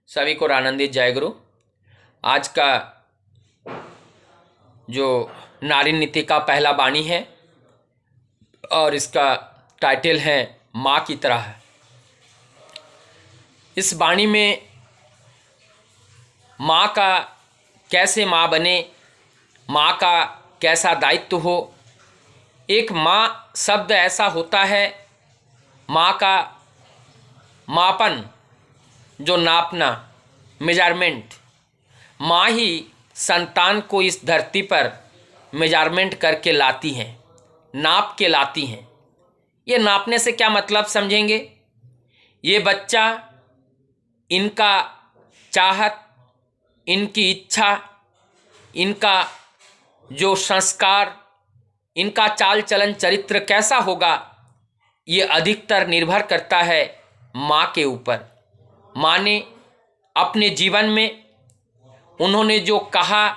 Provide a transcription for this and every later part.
सभी को आनंदित जय गुरु। आज का जो नारी नीति का पहला वाणी है और इसका टाइटल है माँ की तरह। इस वाणी में माँ का कैसे माँ बने, माँ का कैसा दायित्व हो। एक माँ शब्द ऐसा होता है, माँ का मापन, जो नापना, मेजरमेंट। माँ ही संतान को इस धरती पर मेजरमेंट करके लाती हैं, नाप के लाती हैं। ये नापने से क्या मतलब समझेंगे? ये बच्चा, इनका चाहत, इनकी इच्छा, इनका जो संस्कार, इनका चाल चलन चरित्र कैसा होगा, ये अधिकतर निर्भर करता है माँ के ऊपर। माँ ने अपने जीवन में उन्होंने जो कहा,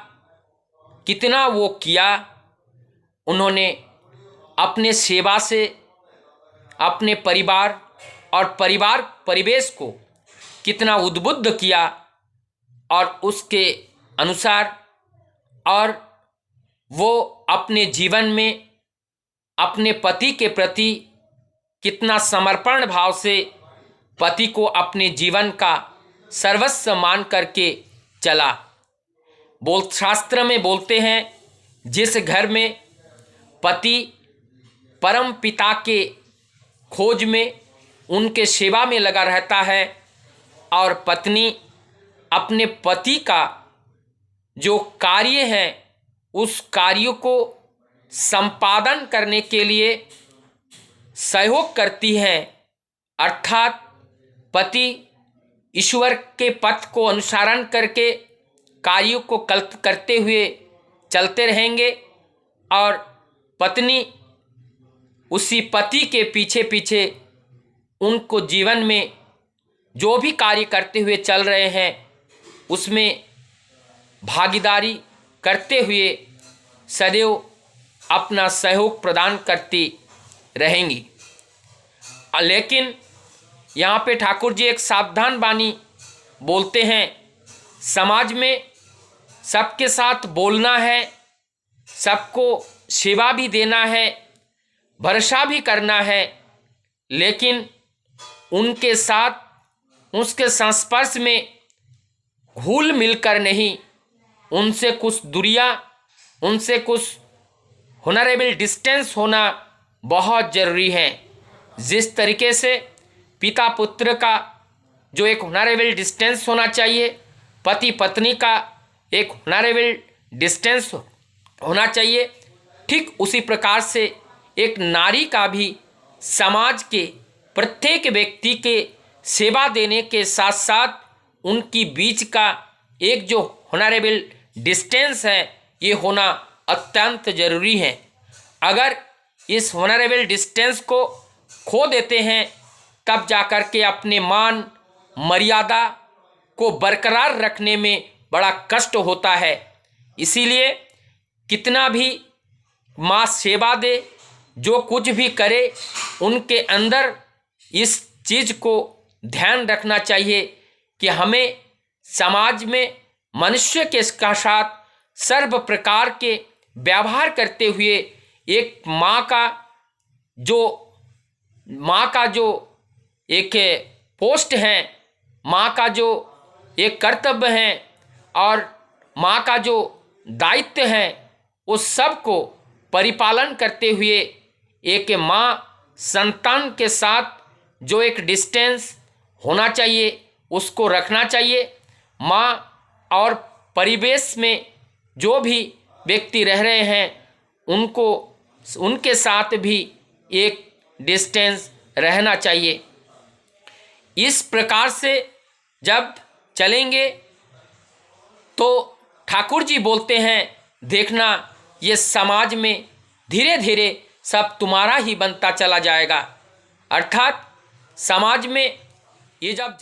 कितना वो किया। उन्होंने अपने सेवा से अपने परिवार और परिवार परिवेश को कितना उद्बुद्ध किया और उसके अनुसार और वो अपने जीवन में अपने पति के प्रति कितना समर्पण भाव से पति को अपने जीवन का सर्वस्व मान करके चला। शास्त्र में बोलते हैं, जिस घर में पति परम पिता के खोज में, उनके सेवा में लगा रहता है और पत्नी अपने पति का जो कार्य है उस कार्य को संपादन करने के लिए सहयोग करती है, अर्थात पति ईश्वर के पथ को अनुसरण करके कार्यों को करते हुए चलते रहेंगे और पत्नी उसी पति के पीछे पीछे उनको जीवन में जो भी कार्य करते हुए चल रहे हैं उसमें भागीदारी करते हुए सदैव अपना सहयोग प्रदान करती रहेंगी। लेकिन यहाँ पे ठाकुर जी एक सावधान वाणी बोलते हैं, समाज में सबके साथ बोलना है, सबको सेवा भी देना है, भरोसा भी करना है, लेकिन उनके साथ उसके संस्पर्श में घुल मिलकर नहीं, उनसे कुछ दूरियां, उनसे कुछ होनरेबल डिस्टेंस होना बहुत ज़रूरी है। जिस तरीके से पिता पुत्र का जो एक होनरेबल डिस्टेंस होना चाहिए, पति पत्नी का एक होनरेबल डिस्टेंस होना चाहिए, ठीक उसी प्रकार से एक नारी का भी समाज के प्रत्येक व्यक्ति के सेवा देने के साथ साथ उनकी बीच का एक जो होनरेबल डिस्टेंस है, ये होना अत्यंत जरूरी है। अगर इस होनरेबल डिस्टेंस को खो देते हैं तब जाकर के अपने मान मर्यादा को बरकरार रखने में बड़ा कष्ट होता है। इसीलिए कितना भी माँ सेवा दे, जो कुछ भी करे, उनके अंदर इस चीज़ को ध्यान रखना चाहिए कि हमें समाज में मनुष्य के साथ सर्व प्रकार के व्यवहार करते हुए एक माँ का जो एक पोस्ट है, माँ का जो एक कर्तव्य है और माँ का जो दायित्व है, उस सब को परिपालन करते हुए एक माँ संतान के साथ जो एक डिस्टेंस होना चाहिए उसको रखना चाहिए। माँ और परिवेश में जो भी व्यक्ति रह रहे हैं उनको उनके साथ भी एक डिस्टेंस रहना चाहिए। इस प्रकार से जब चलेंगे तो ठाकुर जी बोलते हैं, देखना ये समाज में धीरे धीरे सब तुम्हारा ही बनता चला जाएगा। अर्थात समाज में ये जब